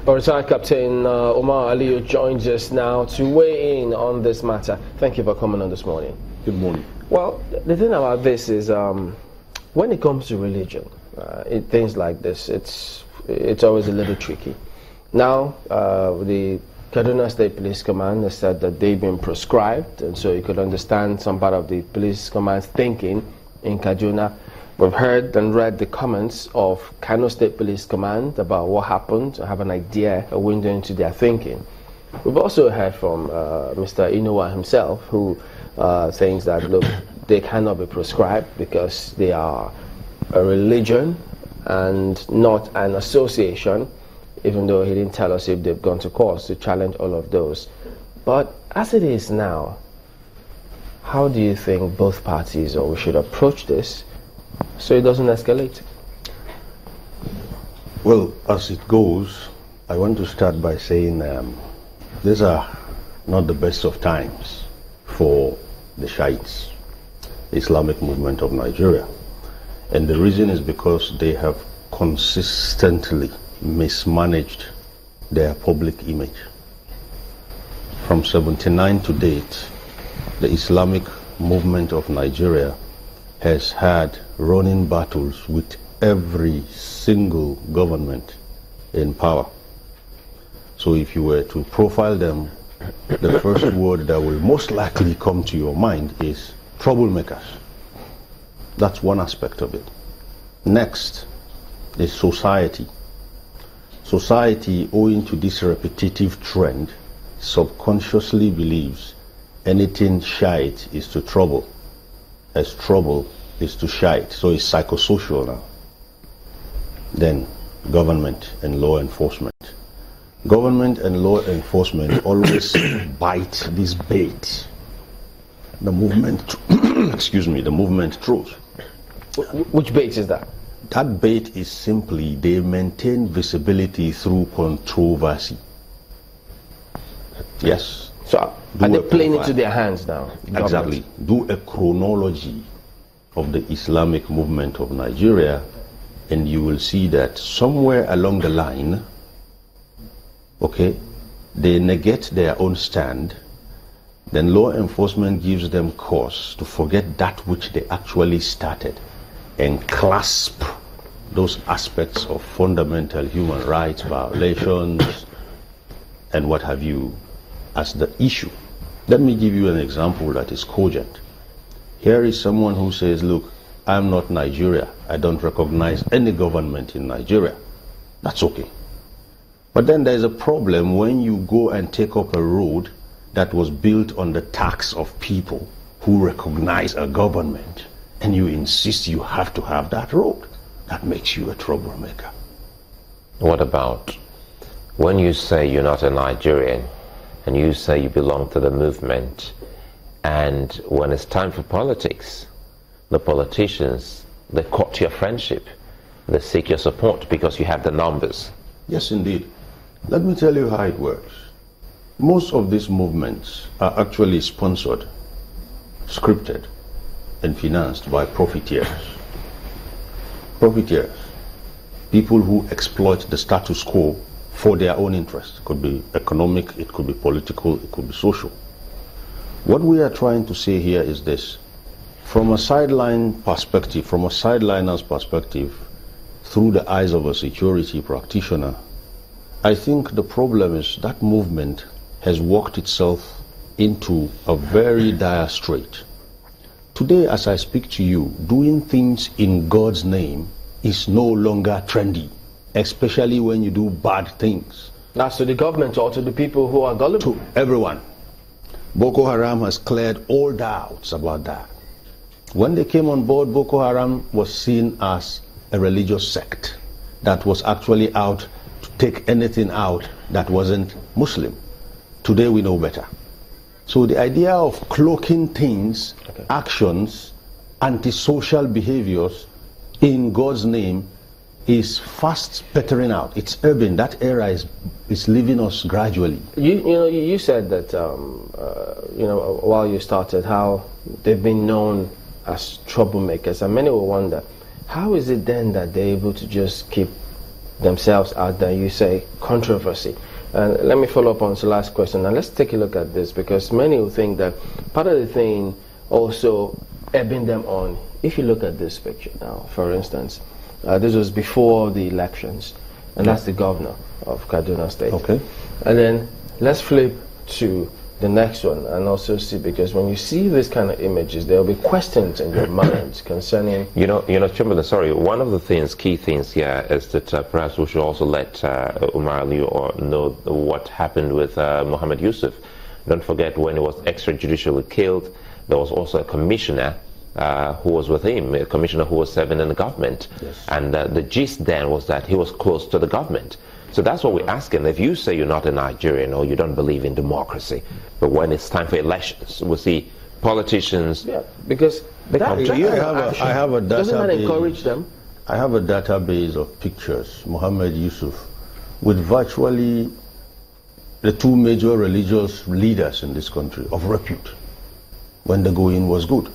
Our retired Captain Omar Aliyu joins us now to weigh in on this matter. Thank you for coming on this morning. Good morning. Well, the thing about this is when it comes to religion, things like this, it's always a little tricky. Now, the Kaduna State Police Command has said that they've been proscribed, and so you could understand some part of the police command's thinking in Kaduna. We've heard and read the comments of Kano State Police Command about what happened, to have an idea, a window into their thinking. We've also heard from Mr. Inuwa himself, who thinks that, look, they cannot be proscribed because they are a religion and not an association, even though he didn't tell us if they've gone to court to challenge all of those. But as it is now, how do you think both parties or we should approach this so it doesn't escalate? Well, as it goes, I want to start by saying these are not the best of times for the Shiites, the Islamic movement of Nigeria. And the reason is because they have consistently mismanaged their public image. From 79 to date, the Islamic movement of Nigeria has had running battles with every single government in power. So if you were to profile them, the first word that will most likely come to your mind is troublemakers. That's one aspect of it. Next is society. Society, owing to this repetitive trend, subconsciously believes anything Shiite is to trouble, as trouble is to Shiite. So it's psychosocial now. Then government and law enforcement. Government and law enforcement always bite this bait. The movement, excuse me, the movement throws. Which bait is that? That bait is simply they maintain visibility through controversy. Yes. So are they playing into their hands now? Exactly. Do a chronology of the Islamic movement of Nigeria and you will see that somewhere along the line, okay, they negate their own stand, then law enforcement gives them cause to forget that which they actually started and clasp those aspects of fundamental human rights violations and what have you as the issue. Let me give you an example that is cogent. Here is someone who says, look, I'm not Nigeria. I don't recognize any government in Nigeria. That's okay. But then there's a problem when you go and take up a road that was built on the tax of people who recognize a government and you insist you have to have that road. That makes you a troublemaker. What about when you say you're not a Nigerian and you say you belong to the movement, and when it's time for politics, the politicians, they court your friendship, they seek your support because you have the numbers? Yes, indeed. Let me tell you how it works. Most of these movements are actually sponsored, scripted, and financed by profiteers. Profiteers. People who exploit the status quo for their own interests. It could be economic, it could be political, it could be social. What we are trying to say here is this. From a sideline perspective, from a sideliner's perspective, through the eyes of a security practitioner, I think the problem is that movement has worked itself into a very dire strait. Today, as I speak to you, doing things in God's name is no longer trendy, especially when you do bad things. That's to the government or to the people who are gullible? To everyone. Boko Haram has cleared all doubts about that. When they came on board, Boko Haram was seen as a religious sect that was actually out to take anything out that wasn't Muslim. Today we know better. So the idea of cloaking things, actions, antisocial behaviors in God's name is fast petering out. It's urban. That era is leaving us gradually. You said that while you started, how they've been known as troublemakers, and many will wonder, how is it then that they're able to just keep themselves out there. You say controversy. And let me follow up on the last question. And let's take a look at this, because many will think that part of the thing also ebbing them on. If you look at this picture now, for instance, this was before the elections, and that's the governor of Kaduna State. Okay. And then let's flip to the next one and also see, because when you see this kind of images, there will be questions in your mind concerning... Chamberlain, sorry, one of the key things here is that perhaps we should also let Umar Ali know what happened with Mohammed Yusuf. Don't forget, when he was extrajudicially killed, there was also a commissioner who was with him, a commissioner who was serving in the government. Yes. And the gist then was that he was close to the government. So that's what we're asking. If you say you're not a Nigerian or you don't believe in democracy, but when it's time for elections, we see politicians... Yeah, because I have a doesn't that database. encourage them? I have a database of pictures, Mohammed Yusuf, with virtually the two major religious leaders in this country of repute, when the going was good.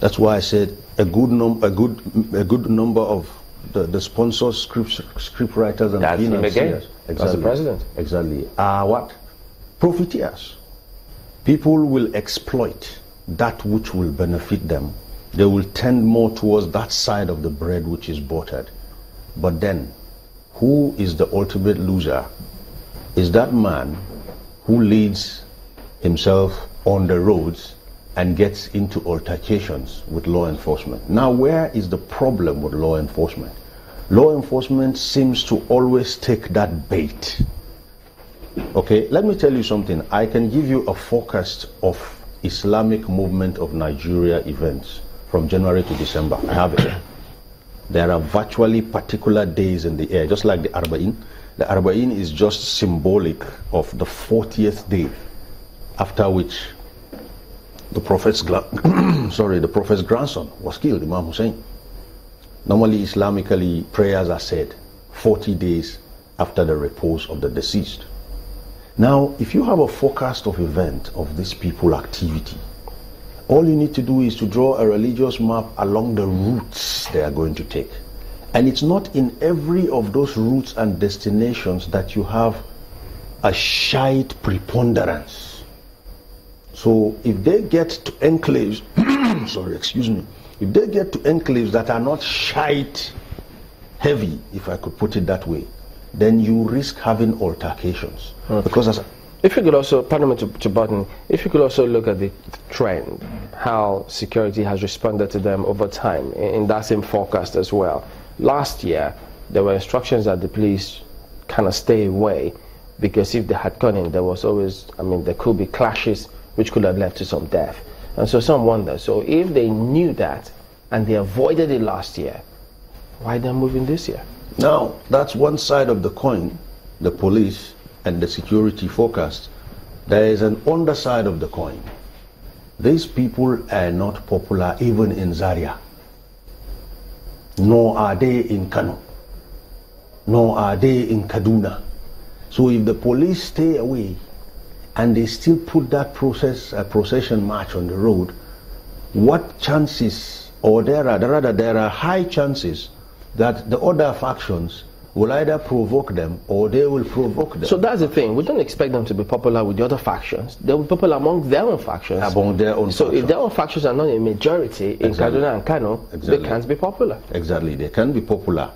That's why I said a good number of the sponsors, script writers, and That's him again. Exactly. As the president. Exactly. Are what? Profiteers. People will exploit that which will benefit them. They will tend more towards that side of the bread which is buttered. But then, who is the ultimate loser? Is that man who leads himself on the roads and gets into altercations with law enforcement. Now, where is the problem with law enforcement? Law enforcement seems to always take that bait. Okay, let me tell you something. I can give you a forecast of Islamic movement of Nigeria events from January to December. I have it. There are virtually particular days in the air, just like the Arba'in. The Arba'in is just symbolic of the 40th day, after which the Prophet's grandson was killed, Imam Hussein. Normally, Islamically, prayers are said 40 days after the repose of the deceased. Now, if you have a forecast of event of these people activity, all you need to do is to draw a religious map along the routes they are going to take. And it's not in every of those routes and destinations that you have a Shiite preponderance. So if they get to enclaves, if they get to enclaves that are not Shiite heavy, if I could put it that way, then you risk having altercations. Because if you could also, pardon me to button, if you could also look at the trend, how security has responded to them over time, in that same forecast as well. Last year, there were instructions that the police kind of stay away, because if they had gone in, there was always, there could be clashes which could have led to some death. And so some wonder, so if they knew that and they avoided it last year, why they're moving this year? Now, that's one side of the coin, the police and the security forecast. There is an underside of the coin. These people are not popular even in Zaria, nor are they in Kano, nor are they in Kaduna. So if the police stay away and they still put that procession march on the road, what chances, or there are high chances that the other factions will either provoke them or they will provoke them. So that's the thing. We don't expect them to be popular with the other factions. They'll be popular among their own factions. Among their own so factions. If their own factions are not a majority in Kaduna and Kano, they can't be popular. Exactly, they can be popular.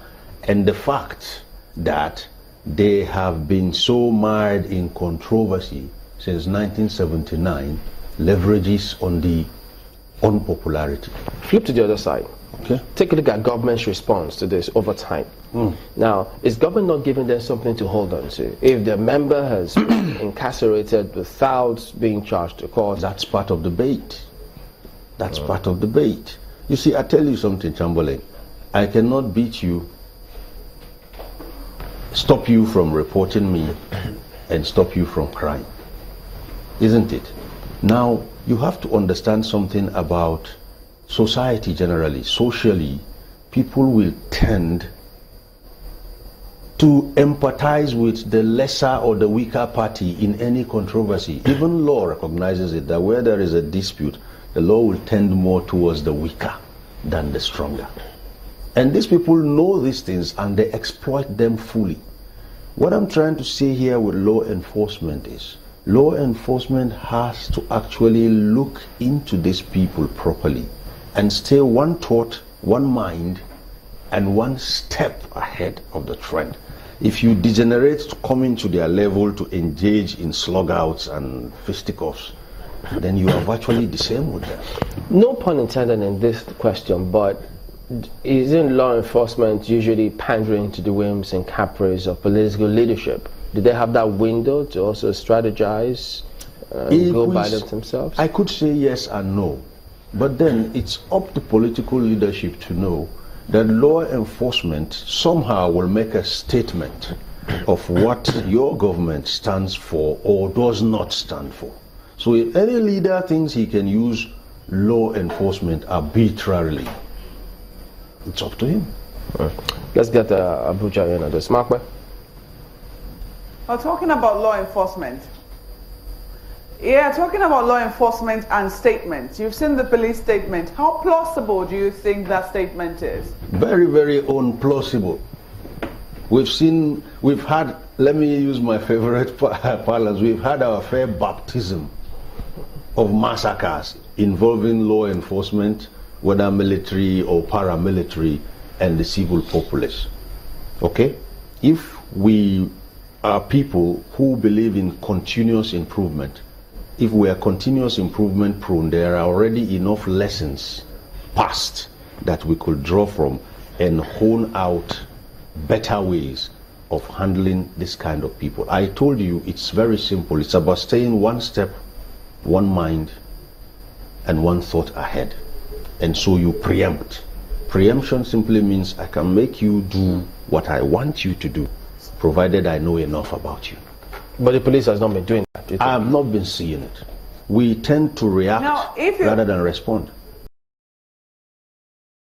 And the fact that they have been so mired in controversy since 1979 leverages on the unpopularity. Flip to the other side. Okay. Take a look at government's response to this over time. Now, is government not giving them something to hold on to? If the member has been incarcerated without being charged to court, that's part of the bait. That's part of the bait. You see, I tell you something, Chamberlain. I cannot beat you, stop you from reporting me, and stop you from crime. Isn't it? Now, you have to understand something about society generally. Socially, people will tend to empathize with the lesser or the weaker party in any controversy. Even law recognizes it, that where there is a dispute, the law will tend more towards the weaker than the stronger. And these people know these things and they exploit them fully. What I'm trying to say here with law enforcement is, law enforcement has to actually look into these people properly and stay one thought, one mind, and one step ahead of the trend. If you degenerate to coming to their level to engage in slugouts and fisticuffs, then you are virtually the same with them. No pun intended in this question, but isn't law enforcement usually pandering to the whims and caprices of political leadership? Do they have that window to also strategize and go by them themselves? I could say yes and no. But then it's up to political leadership to know that law enforcement somehow will make a statement of what your government stands for or does not stand for. So if any leader thinks he can use law enforcement arbitrarily, it's up to him. Let's get Abuja in on this. Mark? Well, talking about law enforcement. Yeah, talking about law enforcement and statements. You've seen the police statement. How plausible do you think that statement is? Very, very unplausible. We've had, let me use my favorite parlance, we've had our fair baptism of massacres involving law enforcement, whether military or paramilitary, and the civil populace. Okay? If we are people who believe in continuous improvement, if we are continuous improvement prone, there are already enough lessons past that we could draw from and hone out better ways of handling this kind of people. I told you it's very simple. It's about staying one step, one mind, and one thought ahead. And so you preempt. Preemption simply means I can make you do what I want you to do, provided I know enough about you. But the police has not been doing that. I have not been seeing it. We tend to react rather than respond.